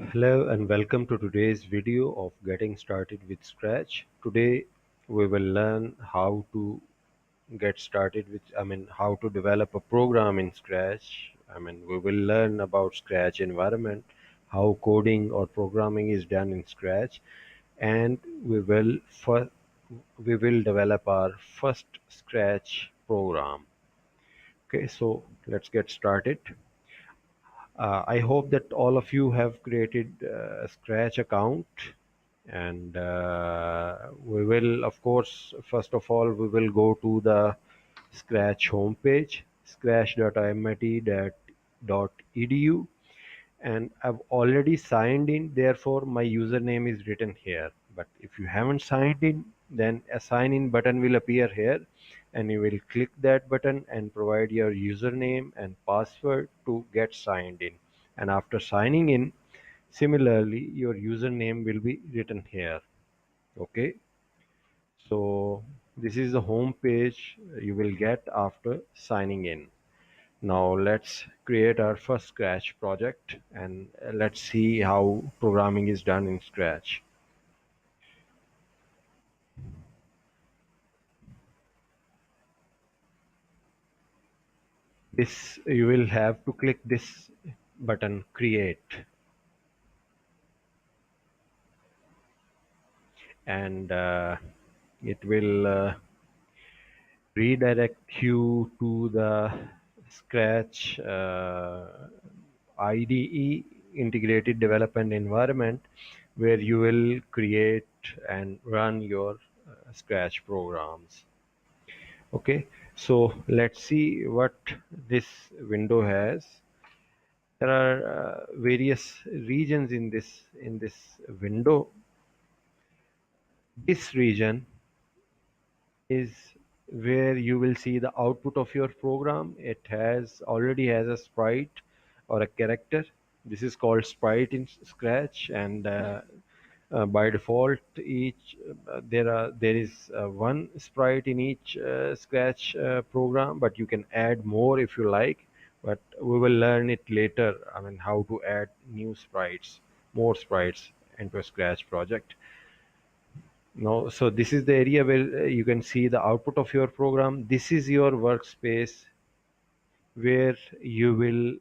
Hello and welcome to today's video of getting started with Scratch. Today we will learn how to get started with, how to develop a program in Scratch. We will learn about Scratch environment, how coding or programming is done in Scratch, and we will develop our first Scratch program. Okay, so let's get started. I hope that all of you have created a Scratch account, and we will, of course, first of all, we will go to the Scratch homepage, scratch.mit.edu, and I've already signed in, therefore my username is written here. But if you haven't signed in, then a sign in button will appear here, and you will click that button and provide your username and password to get signed in. And after signing in, similarly your username will be written here. Okay, so this is the home page you will get after signing in. Now let's create our first Scratch project, and let's see how programming is done in Scratch. This you will have to click this button, create, and it will redirect you to the Scratch IDE, integrated development environment, where you will create and run your Scratch programs. Okay, so let's see what this window has. There are various regions in this window. This region is where you will see the output of your program. It has already has a sprite or a character. This is called sprite in Scratch, and by default, each there is one sprite in each Scratch program, but you can add more if you like. But we will learn it later. How to add new sprites, more sprites into a Scratch project. No, so this is the area where you can see the output of your program. This is your workspace where you will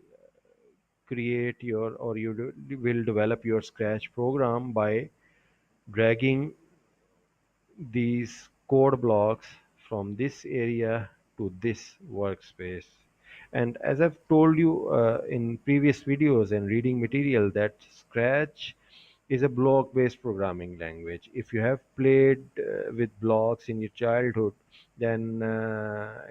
create your, or will develop your Scratch program by dragging these code blocks from this area to this workspace. And as I've told you in previous videos and reading material, that Scratch is a block based programming language. If you have played with blocks in your childhood, then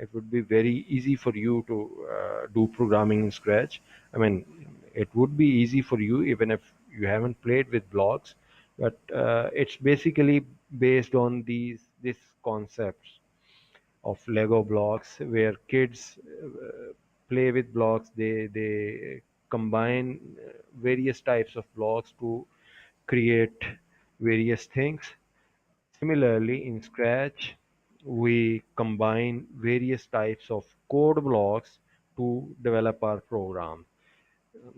it would be very easy for you to do programming in Scratch. It would be easy for you even if you haven't played with blocks, but it's basically based on these concepts of Lego blocks, where kids play with blocks. They combine various types of blocks to create various things. Similarly, in Scratch, we combine various types of code blocks to develop our program.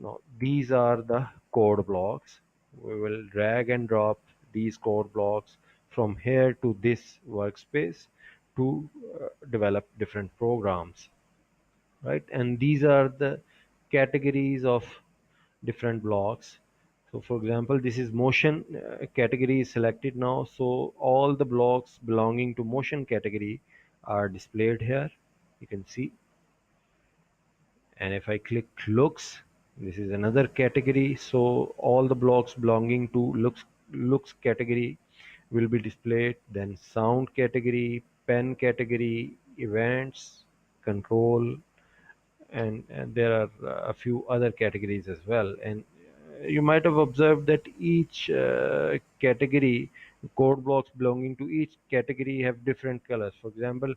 Now, these are the code blocks. We will drag and drop these code blocks from here to this workspace to develop different programs, right? And these are the categories of different blocks. So for example, this is motion category is selected now, so all the blocks belonging to motion category are displayed here, you can see. And if I click looks, this is another category, so all the blocks belonging to looks category will be displayed. Then sound category, pen category, events, control, and there are a few other categories as well. And you might have observed that each category, code blocks belonging to each category, have different colors. For example,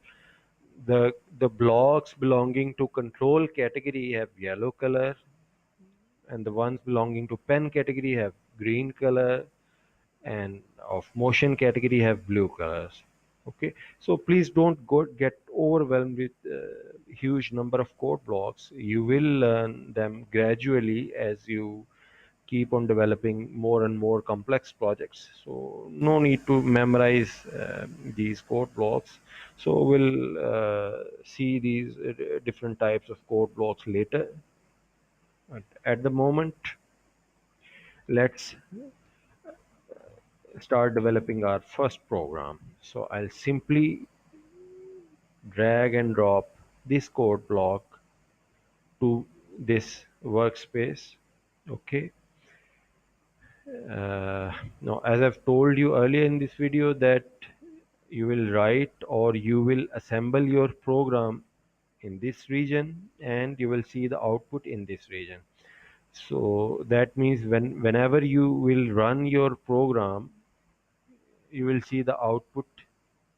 the blocks belonging to control category have yellow color, and the ones belonging to pen category have green color, and of motion category have blue colors. Okay, so please don't get overwhelmed with huge number of code blocks. You will learn them gradually as you keep on developing more and more complex projects. So no need to memorize these code blocks. So we'll see these different types of code blocks later. At the moment, let's start developing our first program. So I'll simply drag and drop this code block to this workspace. Okay. Now, as I've told you earlier in this video, that you will write or you will assemble your program in this region, and you will see the output in this region. So that means whenever you will run your program, you will see the output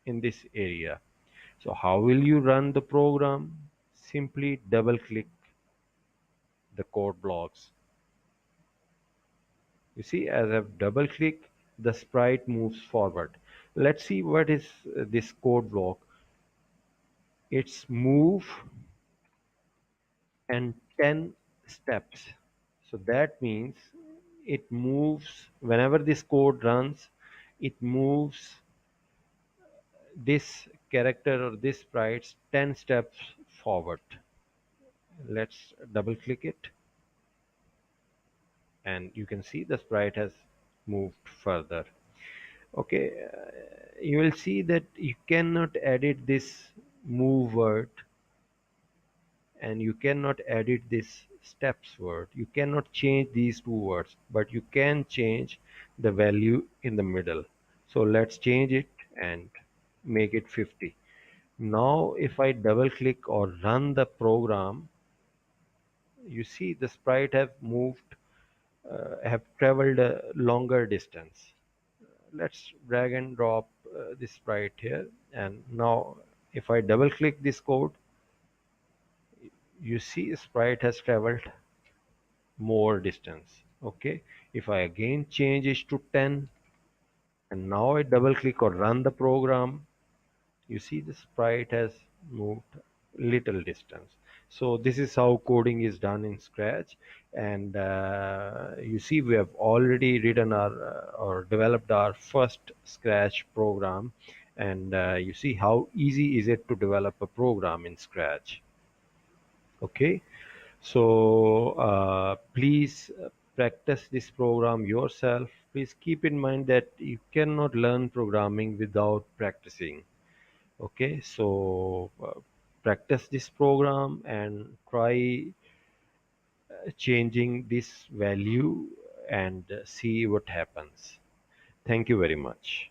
in this area. So how will you run the program? Simply double click the code blocks. You see, as I've double click, the sprite moves forward. Let's see what is this code block. It's move and 10 steps. So that means it moves, whenever this code runs, it moves this character or this sprite 10 steps forward. Let's double click it, and you can see the sprite has moved further. Okay, you will see that you cannot edit this move word, and you cannot edit this steps word. You cannot change these two words, but you can change the value in the middle. So let's change it and make it 50. Now if I double click or run the program, you see the sprite have traveled a longer distance. Let's drag and drop this sprite here, and now if I double click this code, you see sprite has traveled more distance. Okay, if I again change it to 10, and now I double click or run the program, you see the sprite has moved little distance. So this is how coding is done in Scratch. And you see we have already written our or developed our first Scratch program. And you see how easy is it to develop a program in Scratch. Okay, so please practice this program yourself. Please keep in mind that you cannot learn programming without practicing. Okay, so practice this program and try changing this value, and see what happens. Thank you very much.